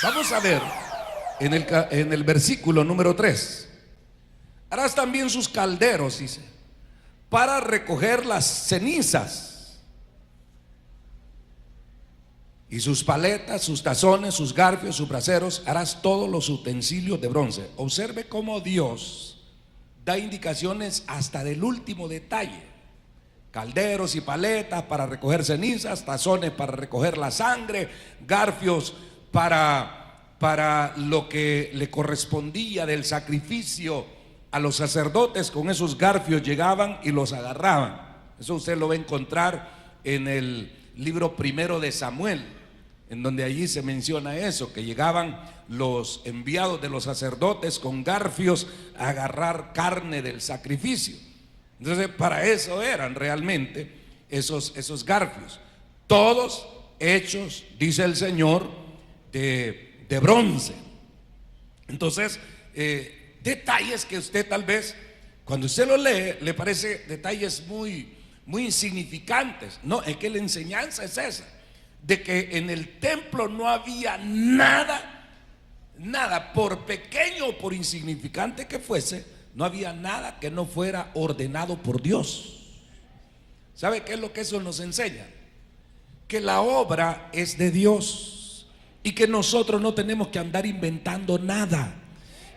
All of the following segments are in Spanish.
Vamos a ver en el versículo número 3. Harás también sus calderos, dice, para recoger las cenizas, y sus paletas, sus tazones, sus garfios, sus braseros. Harás todos los utensilios de bronce. Observe cómo Dios da indicaciones hasta del último detalle. Calderos y paletas para recoger cenizas, tazones para recoger la sangre, garfios para lo que le correspondía del sacrificio a los sacerdotes. Con esos garfios llegaban y los agarraban. Eso usted lo va a encontrar en el libro primero de Samuel, en donde allí se menciona eso, que llegaban los enviados de los sacerdotes con garfios a agarrar carne del sacrificio. Entonces, para eso eran realmente esos garfios, todos hechos, dice el Señor, de bronce. Entonces, detalles que usted tal vez, cuando usted lo lee, le parece detalles muy insignificantes. No, es que la enseñanza es esa, de que en el templo no había nada, por pequeño o por insignificante que fuese, no había nada que no fuera ordenado por Dios. ¿Sabe qué es lo que eso nos enseña? Que la obra es de Dios y que nosotros no tenemos que andar inventando nada.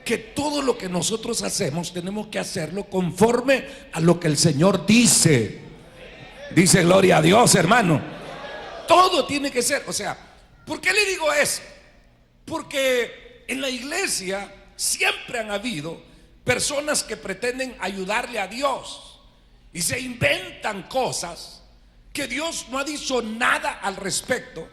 Que todo lo que nosotros hacemos tenemos que hacerlo conforme a lo que el Señor dice. Dice gloria a Dios, hermano. Todo tiene que ser, o sea, ¿por qué le digo eso? Porque en la iglesia siempre han habido personas que pretenden ayudarle a Dios y se inventan cosas que Dios no ha dicho nada al respecto,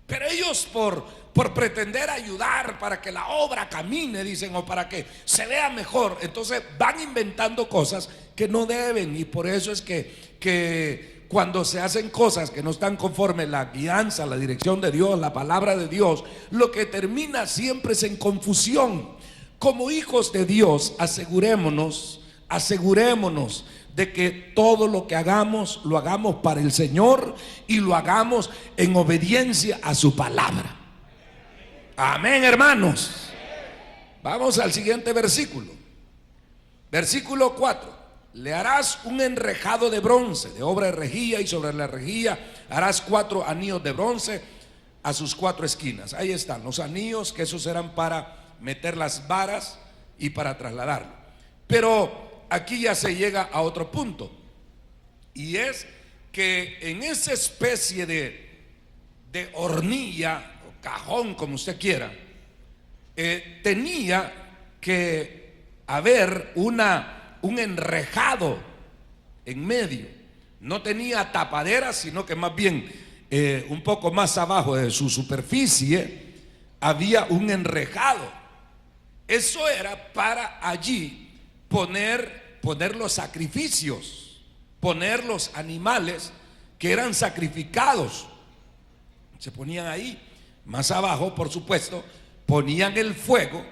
pero ellos por pretender ayudar para que la obra camine, dicen, o para que se vea mejor, entonces van inventando cosas que no deben. Y por eso es que cuando se hacen cosas que no están conforme a la guianza, la dirección de Dios, la palabra de Dios, lo que termina siempre es en confusión. Como hijos de Dios, asegurémonos de que todo lo que hagamos, lo hagamos para el Señor y lo hagamos en obediencia a su palabra. Amén, hermanos. Vamos al siguiente versículo. Versículo 4. Le harás un enrejado de bronce, de obra de rejilla, y sobre la rejilla harás 4 anillos de bronce a sus 4 esquinas. Ahí están los anillos, que esos eran para meter las varas y para trasladarlo. Pero aquí ya se llega a otro punto, y es que en esa especie de hornilla o cajón, como usted quiera, tenía que haber un enrejado en medio. No tenía tapadera, sino que más bien un poco más abajo de su superficie había un enrejado. Eso era para allí poner los sacrificios, poner los animales que eran sacrificados. Se ponían ahí. Más abajo, por supuesto, ponían el fuego,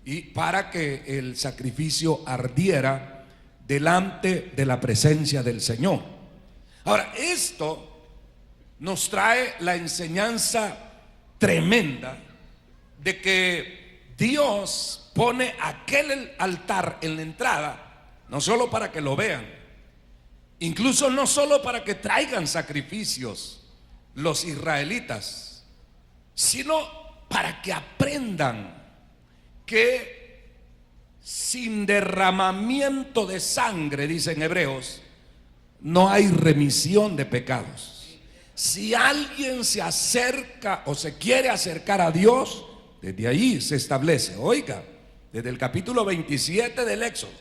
y para que el sacrificio ardiera delante de la presencia del Señor. Ahora, esto nos trae la enseñanza tremenda de que Dios pone aquel altar en la entrada, no solo para que lo vean, incluso no solo para que traigan sacrificios los israelitas, sino para que aprendan que sin derramamiento de sangre, dicen Hebreos, no hay remisión de pecados. Si alguien se acerca o se quiere acercar a Dios, desde ahí se establece, oiga, desde el capítulo 27 del Éxodo,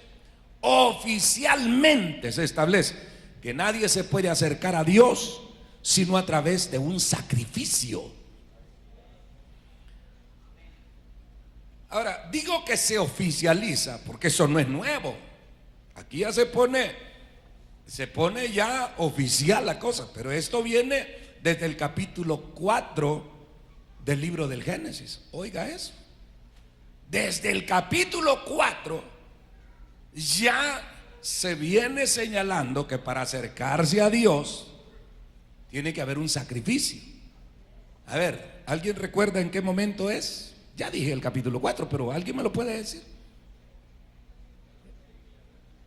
oficialmente se establece que nadie se puede acercar a Dios sino a través de un sacrificio. Ahora, digo que se oficializa porque eso no es nuevo. Aquí ya se pone ya oficial la cosa, pero esto viene desde el capítulo 4 del libro del Génesis. Oiga eso. Desde el capítulo 4 ya se viene señalando que para acercarse a Dios tiene que haber un sacrificio. A ver, ¿alguien recuerda en qué momento es? Ya dije el capítulo 4, pero ¿alguien me lo puede decir?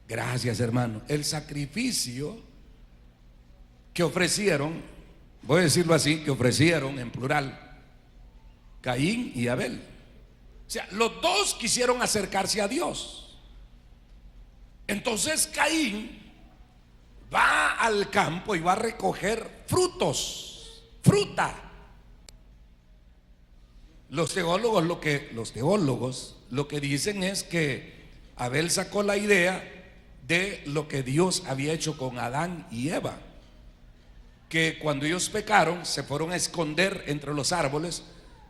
Gracias, hermano. El sacrificio que ofrecieron, voy a decirlo así, que ofrecieron en plural, Caín y Abel. O sea, los dos quisieron acercarse a Dios. Entonces Caín va al campo y va a recoger frutos, fruta. Los teólogos lo que dicen es que Abel sacó la idea de lo que Dios había hecho con Adán y Eva, que cuando ellos pecaron se fueron a esconder entre los árboles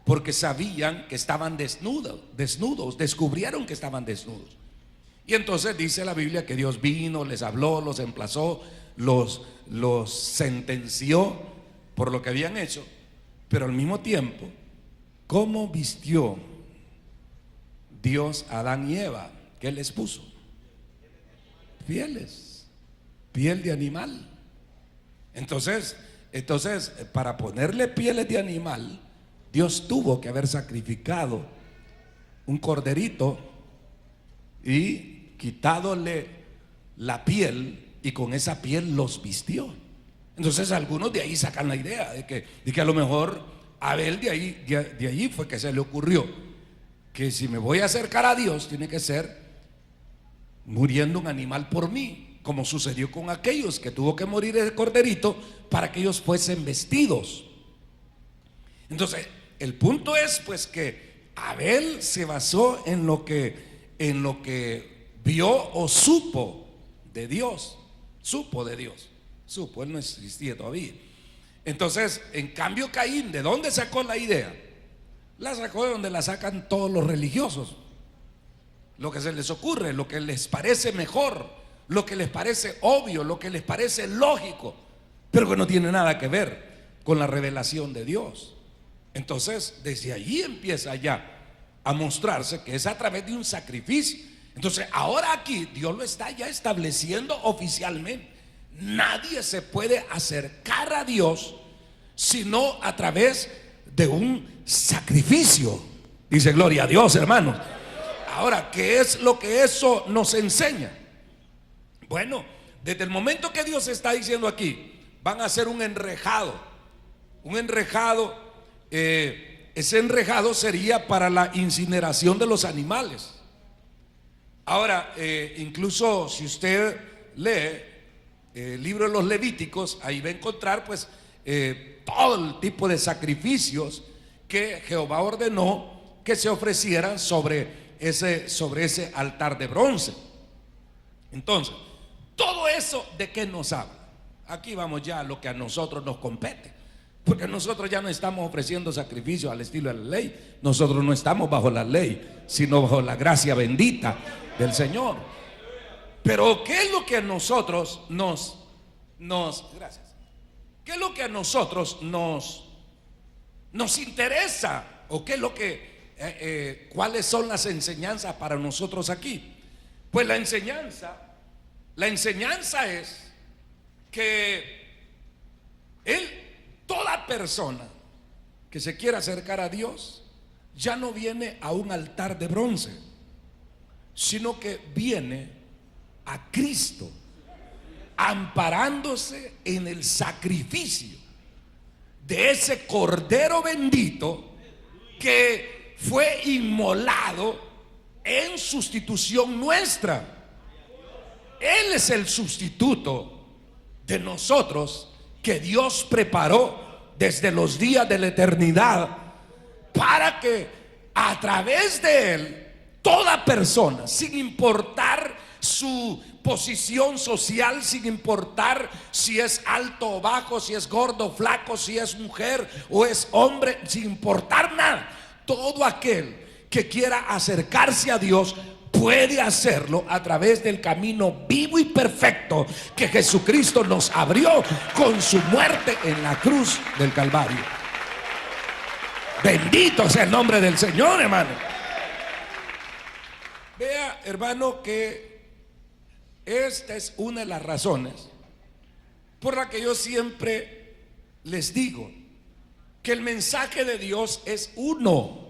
porque sabían que estaban desnudos, descubrieron que estaban desnudos. Y entonces dice la Biblia que Dios vino, les habló, los emplazó, los sentenció por lo que habían hecho, pero al mismo tiempo, ¿cómo vistió Dios a Adán y Eva? ¿Qué les puso? Pieles, piel de animal. Entonces, para ponerle pieles de animal, Dios tuvo que haber sacrificado un corderito y quitádole la piel, y con esa piel los vistió. Entonces algunos de ahí sacan la idea de que a lo mejor Abel de ahí fue que se le ocurrió que si me voy a acercar a Dios tiene que ser muriendo un animal por mí, como sucedió con aquellos que tuvo que morir el corderito para que ellos fuesen vestidos. Entonces el punto es pues que Abel se basó en lo que vio o supo de Dios. Él no existía todavía. Entonces, en cambio Caín, ¿de dónde sacó la idea? La sacó de donde la sacan todos los religiosos. Lo que se les ocurre, lo que les parece mejor, lo que les parece obvio, lo que les parece lógico, pero que no tiene nada que ver con la revelación de Dios. Entonces, desde allí empieza ya a mostrarse que es a través de un sacrificio. Entonces, ahora aquí Dios lo está ya estableciendo oficialmente. Nadie se puede acercar a Dios sino a través de un sacrificio. Dice gloria a Dios, hermanos. Ahora, ¿qué es lo que eso nos enseña? Bueno, desde el momento que Dios está diciendo aquí, van a hacer un enrejado. Ese enrejado sería para la incineración de los animales. Ahora, incluso si usted lee el libro de los Levíticos, ahí va a encontrar pues todo el tipo de sacrificios que Jehová ordenó que se ofrecieran sobre ese altar de bronce. Entonces, todo eso, ¿de qué nos habla? Aquí vamos ya a lo que a nosotros nos compete, porque nosotros ya no estamos ofreciendo sacrificios al estilo de la ley. Nosotros no estamos bajo la ley, sino bajo la gracia bendita del Señor. Pero ¿qué es lo que a nosotros gracias? ¿Qué es lo que a nosotros nos interesa? ¿O qué es lo que cuáles son las enseñanzas para nosotros aquí? Pues la enseñanza es que toda persona que se quiera acercar a Dios ya no viene a un altar de bronce, sino que viene a Cristo, amparándose en el sacrificio de ese cordero bendito que fue inmolado en sustitución nuestra. Él es el sustituto de nosotros que Dios preparó desde los días de la eternidad, para que a través de Él toda persona, sin importar su posición social, sin importar si es alto o bajo, si es gordo o flaco, si es mujer o es hombre, sin importar nada, todo aquel que quiera acercarse a Dios puede hacerlo a través del camino vivo y perfecto que Jesucristo nos abrió con su muerte en la cruz del Calvario. Bendito sea el nombre del Señor, hermano. Vea, hermano, que esta es una de las razones por la que yo siempre les digo que el mensaje de Dios es uno,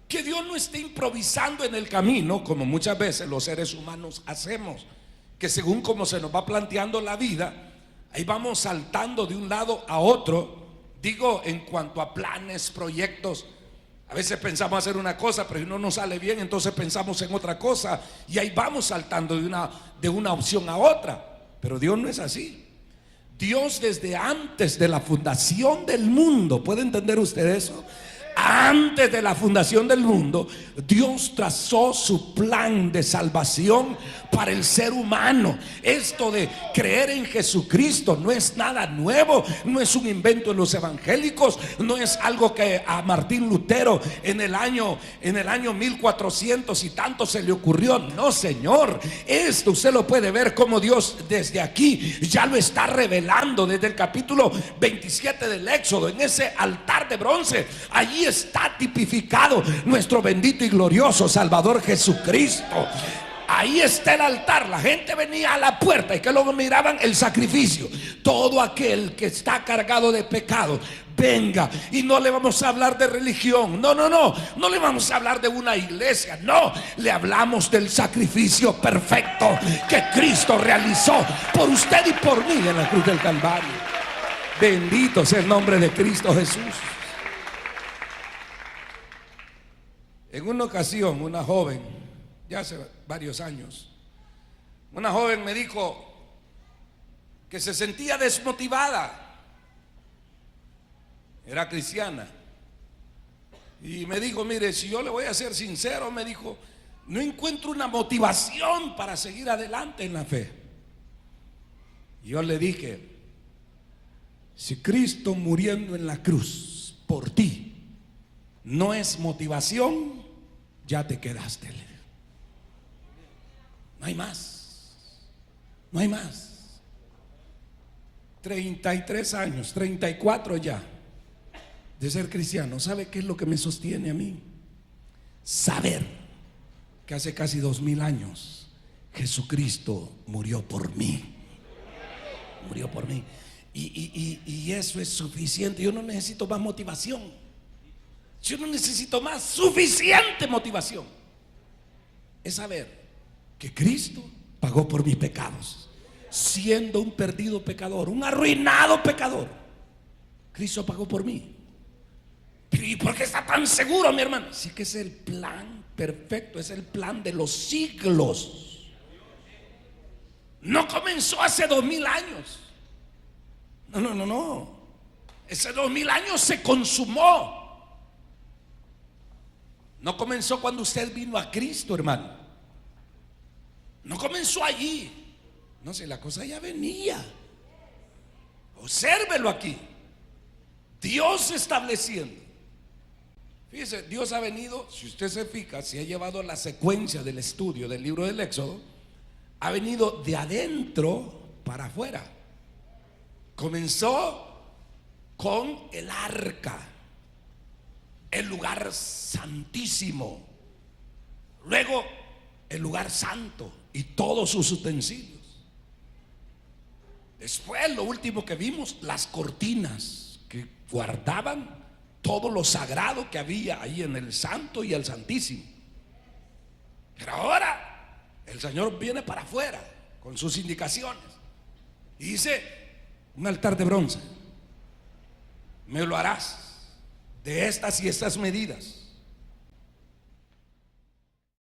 que Dios no esté improvisando en el camino como muchas veces los seres humanos hacemos, que según como se nos va planteando la vida, ahí vamos saltando de un lado a otro. Digo, en cuanto a planes, proyectos, a veces pensamos hacer una cosa, pero si no nos sale bien, entonces pensamos en otra cosa y ahí vamos saltando de una opción a otra. Pero Dios no es así. Dios, desde antes de la fundación del mundo, ¿puede entender usted eso? Antes de la fundación del mundo, Dios trazó su plan de salvación para el ser humano. Esto de creer en Jesucristo no es nada nuevo, no es un invento de los evangélicos, no es algo que a Martín Lutero en el año 1400 y tanto se le ocurrió. No, señor, esto usted lo puede ver como Dios desde aquí ya lo está revelando desde el capítulo 27 del Éxodo. En ese altar de bronce, allí está tipificado nuestro bendito y glorioso Salvador Jesucristo. Ahí está el altar. La gente venía a la puerta y que luego miraban el sacrificio. Todo aquel que está cargado de pecado, venga. Y no le vamos a hablar de religión, no le vamos a hablar de una iglesia, no, le hablamos del sacrificio perfecto que Cristo realizó por usted y por mí en la cruz del Calvario. Bendito sea el nombre de Cristo Jesús. En una ocasión, una joven, ya hace varios años, una joven me dijo que se sentía desmotivada. Era cristiana. Y me dijo, mire, si yo le voy a ser sincero, me dijo, no encuentro una motivación para seguir adelante en la fe. Y yo le dije, si Cristo muriendo en la cruz por ti no es motivación, ya te quedaste. No hay más. No hay más. 33 años, 34 ya de ser cristiano. ¿Sabe qué es lo que me sostiene a mí? Saber que hace casi 2000 años Jesucristo murió por mí. Murió por mí. Y eso es suficiente. Yo no necesito más motivación. Yo no necesito más. Suficiente motivación es saber que Cristo pagó por mis pecados, siendo un perdido pecador, un arruinado pecador. Cristo pagó por mí. ¿Y por qué está tan seguro, mi hermano? Sí, que es el plan perfecto, es el plan de los siglos. No comenzó hace 2000 años. No. Ese 2000 años se consumó. No comenzó cuando usted vino a Cristo, hermano. No comenzó allí. No sé, la cosa ya venía. Obsérvelo aquí. Dios estableciendo. Fíjese, Dios ha venido, si usted se fija, si ha llevado la secuencia del estudio del libro del Éxodo, ha venido de adentro para afuera. Comenzó con el arca, el lugar santísimo, luego el lugar santo y todos sus utensilios. Después, lo último que vimos, las cortinas que guardaban todo lo sagrado que había ahí en el santo y el santísimo. Pero ahora el Señor viene para afuera con sus indicaciones y dice: un altar de bronce me lo harás de estas y estas medidas.